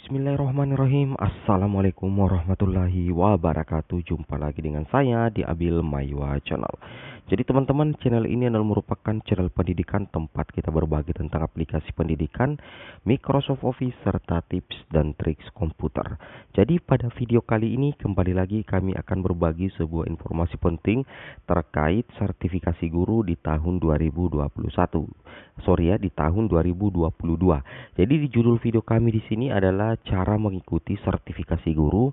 Bismillahirrahmanirrahim. Assalamualaikum warahmatullahi wabarakatuh. Jumpa lagi dengan saya di Abil Maywa Channel. Jadi teman-teman, channel ini adalah merupakan channel pendidikan tempat kita berbagi tentang aplikasi pendidikan, Microsoft Office, serta tips dan triks komputer. Jadi pada video kali ini kembali lagi kami akan berbagi sebuah informasi penting terkait sertifikasi guru di tahun 2021. Di tahun 2022. Jadi di judul video kami di sini adalah cara mengikuti sertifikasi guru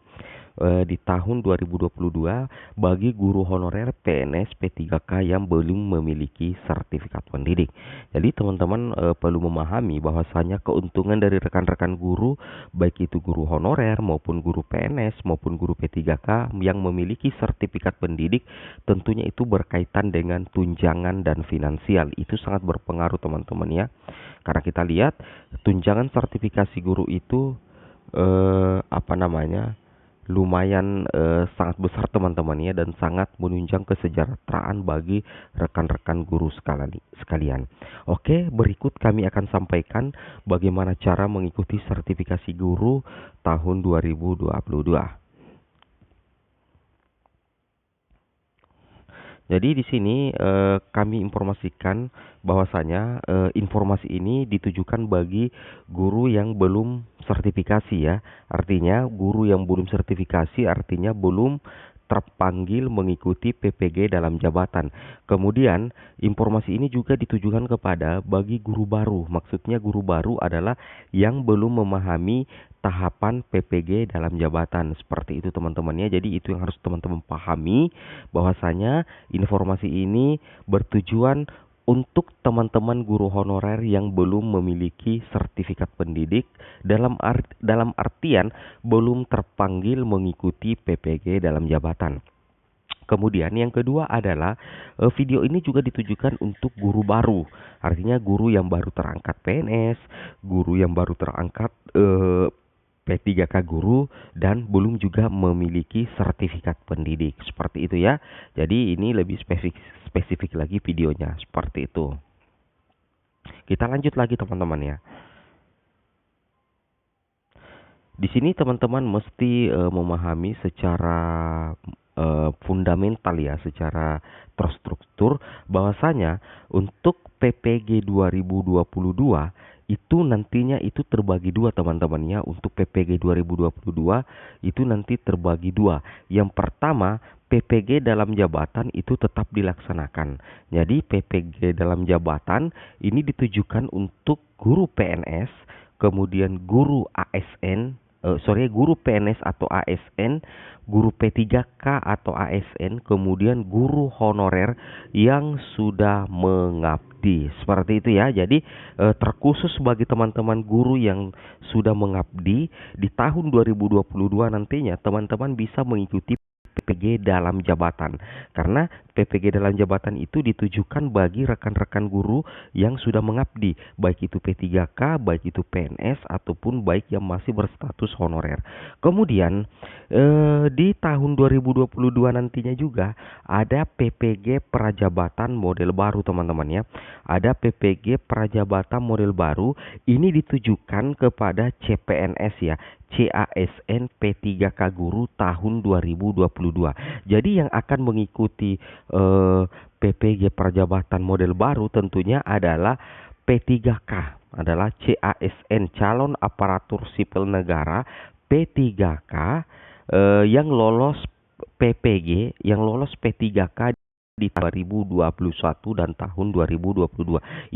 di tahun 2022 bagi guru honorer PNS P3K yang belum memiliki sertifikat pendidik. Jadi teman-teman perlu memahami bahwasanya keuntungan dari rekan-rekan guru, baik itu guru honorer maupun guru PNS maupun guru P3K yang memiliki sertifikat pendidik, tentunya itu berkaitan dengan tunjangan dan finansial. Itu sangat berpengaruh teman-teman ya. Karena kita lihat tunjangan sertifikasi guru itu lumayan sangat besar teman-teman ya, dan sangat menunjang kesejahteraan bagi rekan-rekan guru sekalian. Oke, berikut kami akan sampaikan bagaimana cara mengikuti sertifikasi guru tahun 2022. Jadi di sini kami informasikan bahwasanya informasi ini ditujukan bagi guru yang belum sertifikasi ya. Artinya guru yang belum sertifikasi artinya belum terpanggil mengikuti PPG dalam jabatan. Kemudian informasi ini juga ditujukan kepada bagi guru baru. Maksudnya guru baru adalah yang belum memahami tahapan PPG dalam jabatan. Seperti itu teman-teman ya. Jadi itu yang harus teman-teman pahami, bahwasanya informasi ini bertujuan untuk teman-teman guru honorer yang belum memiliki sertifikat pendidik dalam artian belum terpanggil mengikuti PPG dalam jabatan. Kemudian yang kedua adalah video ini juga ditujukan untuk guru baru. Artinya guru yang baru terangkat PNS, guru yang baru terangkat P3K guru dan belum juga memiliki sertifikat pendidik. Seperti itu ya. Jadi ini lebih spesifik lagi videonya. Seperti itu. Kita lanjut lagi teman-teman ya. Di sini teman-teman mesti memahami secara fundamental ya, secara terstruktur, bahwasanya untuk PPG 2022 itu nantinya itu terbagi dua teman-teman ya. Untuk PPG 2022 itu nanti terbagi dua. Yang pertama, PPG dalam jabatan itu tetap dilaksanakan. Jadi PPG dalam jabatan ini ditujukan untuk guru PNS, kemudian guru ASN, guru PNS atau ASN, guru P3K atau ASN, kemudian guru honorer yang sudah mengabdi. Seperti itu ya. Jadi terkhusus bagi teman-teman guru yang sudah mengabdi di tahun 2022 nantinya teman-teman bisa mengikuti PPG dalam jabatan. Karena PPG dalam jabatan itu ditujukan bagi rekan-rekan guru yang sudah mengabdi, baik itu P3K, baik itu PNS, ataupun baik yang masih berstatus honorer. Kemudian di tahun 2022 nantinya juga ada PPG prajabatan model baru teman-teman ya. Ada PPG prajabatan model baru, ini ditujukan kepada CPNS ya. CASN P3K guru tahun 2022. Jadi yang akan mengikuti PPG prajabatan model baru tentunya adalah P3K, adalah CASN calon aparatur sipil negara P3K yang lolos PPG, yang lolos P3K di 2021 dan tahun 2022.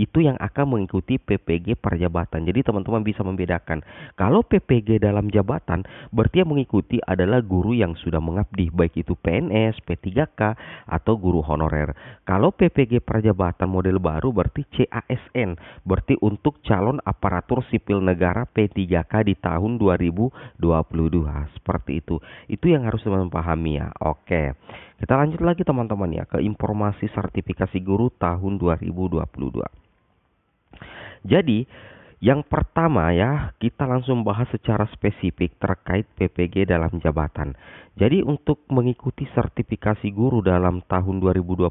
Itu yang akan mengikuti PPG prajabatan. Jadi teman-teman bisa membedakan. Kalau PPG dalam jabatan berarti yang mengikuti adalah guru yang sudah mengabdi, baik itu PNS, P3K atau guru honorer. Kalau PPG prajabatan model baru berarti CASN, berarti untuk calon aparatur sipil negara P3K di tahun 2022. Seperti itu. Itu yang harus teman-teman pahami ya. Oke. Kita lanjut lagi teman-teman ya ke informasi sertifikasi guru tahun 2022. Jadi Yang pertama ya, kita langsung bahas secara spesifik terkait PPG dalam jabatan. Jadi untuk mengikuti sertifikasi guru dalam tahun 2022,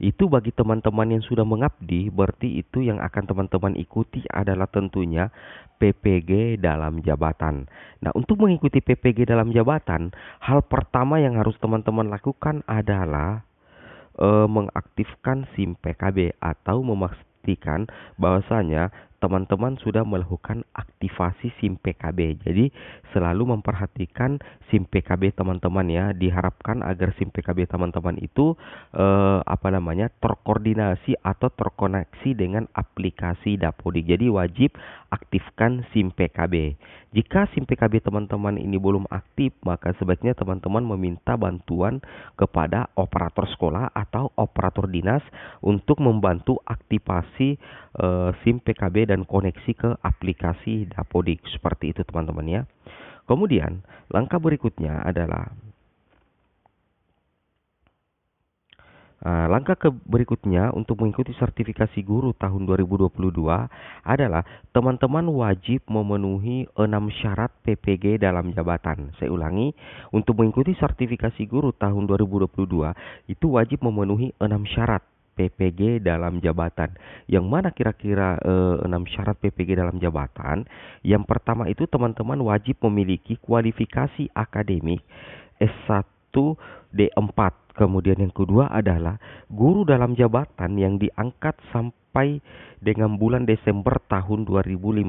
itu bagi teman-teman yang sudah mengabdi, berarti itu yang akan teman-teman ikuti adalah tentunya PPG dalam jabatan. Nah, untuk mengikuti PPG dalam jabatan, hal pertama yang harus teman-teman lakukan adalah mengaktifkan SIM PKB atau memastikan bahwasanya teman-teman sudah melakukan aktivasi SIM PKB. Jadi selalu memperhatikan SIM PKB teman-teman ya. Diharapkan agar SIM PKB teman-teman itu terkoordinasi atau terkoneksi dengan aplikasi Dapodik. Jadi wajib aktifkan SIM PKB. Jika SIM PKB teman-teman ini belum aktif, maka sebaiknya teman-teman meminta bantuan kepada operator sekolah atau operator dinas untuk membantu aktivasi SIM PKB dan koneksi ke aplikasi Dapodik. Seperti itu teman-teman ya. Kemudian langkah berikutnya adalah berikutnya untuk mengikuti sertifikasi guru tahun 2022 adalah teman-teman wajib memenuhi 6 syarat PPG dalam jabatan. Saya ulangi, untuk mengikuti sertifikasi guru tahun 2022 itu wajib memenuhi 6 syarat PPG dalam jabatan. Yang mana kira-kira 6 syarat PPG dalam jabatan? Yang pertama itu teman-teman wajib memiliki kualifikasi akademik S1 D4. Kemudian yang kedua adalah guru dalam jabatan yang diangkat sampai dengan bulan Desember tahun 2015.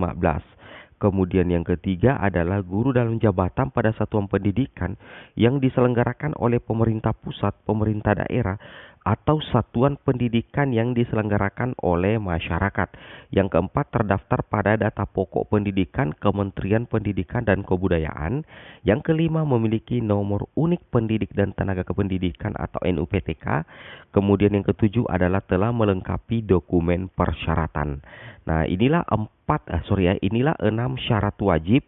Kemudian yang ketiga adalah guru dalam jabatan pada satuan pendidikan yang diselenggarakan oleh pemerintah pusat, pemerintah daerah, atau satuan pendidikan yang diselenggarakan oleh masyarakat. Yang keempat, terdaftar pada data pokok pendidikan Kementerian Pendidikan dan Kebudayaan. Yang kelima, memiliki nomor unik pendidik dan tenaga kependidikan atau NUPTK. Kemudian yang ketujuh adalah telah melengkapi dokumen persyaratan. Nah, inilah 6 syarat wajib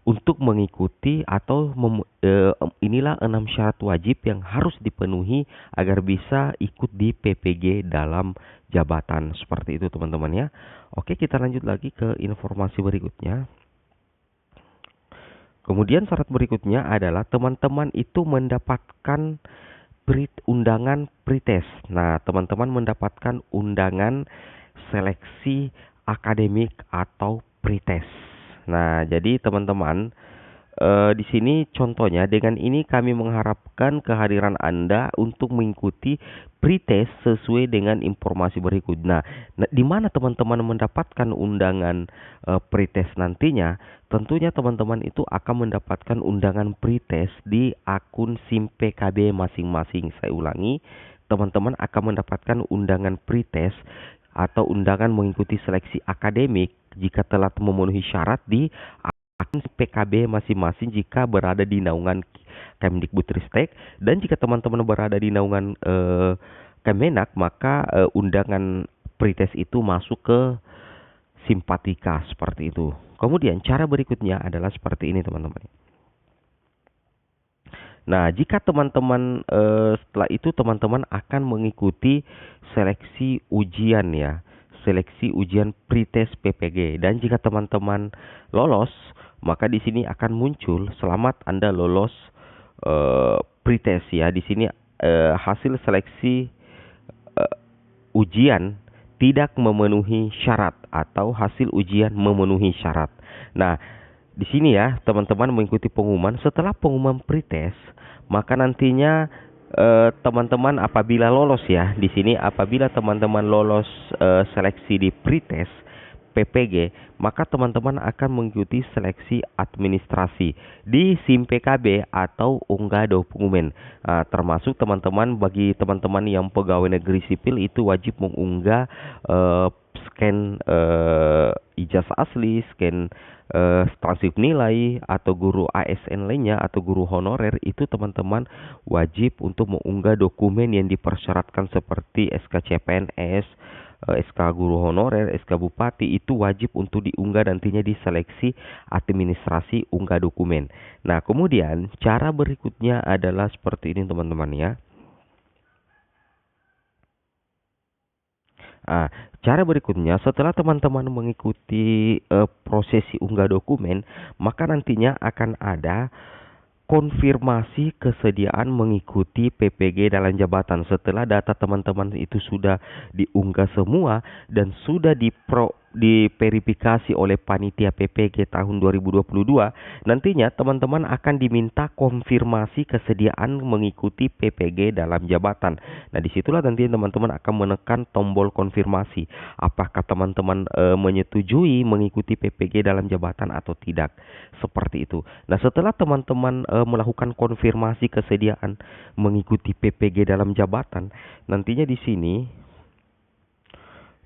untuk mengikuti atau inilah 6 syarat wajib yang harus dipenuhi agar bisa ikut di PPG dalam jabatan. Seperti itu teman-teman ya. Oke, kita lanjut lagi ke informasi berikutnya. Kemudian syarat berikutnya adalah teman-teman itu mendapatkan undangan pretest. Nah, teman-teman mendapatkan undangan seleksi akademik atau pretest. Nah, jadi teman-teman di sini contohnya, dengan ini kami mengharapkan kehadiran Anda untuk mengikuti pretest sesuai dengan informasi berikut. Nah, di mana teman-teman mendapatkan undangan pretest nantinya? Tentunya teman-teman itu akan mendapatkan undangan pretest di akun SIM PKB masing-masing. Saya ulangi, teman-teman akan mendapatkan undangan pretest atau undangan mengikuti seleksi akademik jika telah memenuhi syarat di akun PKB masing-masing jika berada di naungan Kemdikbudristek, dan jika teman-teman berada di naungan Kemenak, maka undangan pretest itu masuk ke Simpatika seperti itu. Kemudian cara berikutnya adalah seperti ini teman-teman. Nah, jika teman-teman setelah itu teman-teman akan mengikuti seleksi ujian ya, seleksi ujian pretest PPG, dan jika teman-teman lolos, maka di sini akan muncul selamat Anda lolos pretest ya. Di sini hasil seleksi ujian tidak memenuhi syarat atau hasil ujian memenuhi syarat. Nah, di sini ya teman-teman mengikuti pengumuman. Setelah pengumuman pretest, maka nantinya teman-teman apabila lolos ya, di sini apabila teman-teman lolos seleksi di pretest PPG, maka teman-teman akan mengikuti seleksi administrasi di SIM PKB atau unggah dokumen. Termasuk bagi teman-teman yang pegawai negeri sipil itu wajib mengunggah scan ijazah asli, scan transkrip nilai, atau guru ASN lainnya atau guru honorer. Itu teman-teman wajib untuk mengunggah dokumen yang dipersyaratkan seperti SK CPNS, SK guru honorer, SK bupati. Itu wajib untuk diunggah nantinya di seleksi administrasi unggah dokumen. Nah, kemudian cara berikutnya adalah seperti ini teman-teman ya. Cara berikutnya, setelah teman-teman mengikuti prosesi unggah dokumen, maka nantinya akan ada konfirmasi kesediaan mengikuti PPG dalam jabatan. Setelah data teman-teman itu sudah diunggah semua dan sudah diverifikasi oleh panitia PPG tahun 2022, nantinya teman-teman akan diminta konfirmasi kesediaan mengikuti PPG dalam jabatan. Nah, disitulah nanti teman-teman akan menekan tombol konfirmasi. Apakah teman-teman menyetujui mengikuti PPG dalam jabatan atau tidak? Seperti itu. Nah, setelah teman-teman melakukan konfirmasi kesediaan mengikuti PPG dalam jabatan, nantinya di sini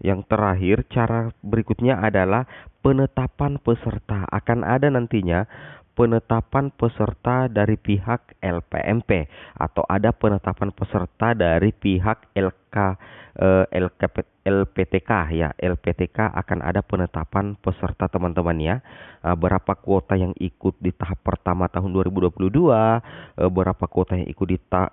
yang terakhir, cara berikutnya adalah penetapan peserta. Akan ada nantinya penetapan peserta dari pihak LPMP atau ada penetapan peserta dari pihak LPTK ya. LPTK akan ada penetapan peserta teman-teman ya. Berapa kuota yang ikut di tahap pertama tahun 2022, berapa kuota yang ikut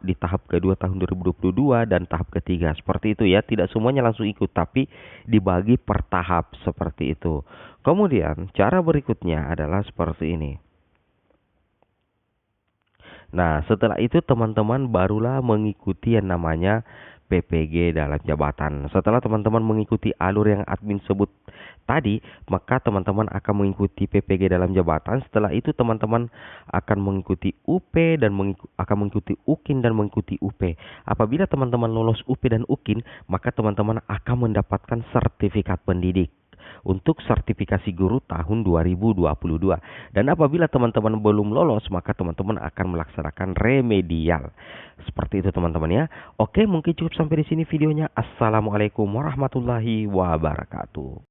di tahap kedua tahun 2022 dan tahap ketiga. Seperti itu ya. Tidak semuanya langsung ikut tapi dibagi per tahap seperti itu. Kemudian cara berikutnya adalah seperti ini. Nah, setelah itu teman-teman barulah mengikuti yang namanya PPG dalam jabatan. Setelah teman-teman mengikuti alur yang admin sebut tadi, maka teman-teman akan mengikuti PPG dalam jabatan. Setelah itu teman-teman akan mengikuti UP dan akan mengikuti UKIN dan mengikuti UP. Apabila teman-teman lolos UP dan UKIN, maka teman-teman akan mendapatkan sertifikat pendidik untuk sertifikasi guru tahun 2022. Dan apabila teman-teman belum lolos, maka teman-teman akan melaksanakan remedial. Seperti itu teman-teman ya. Oke, mungkin cukup sampai di sini videonya. Assalamualaikum warahmatullahi wabarakatuh.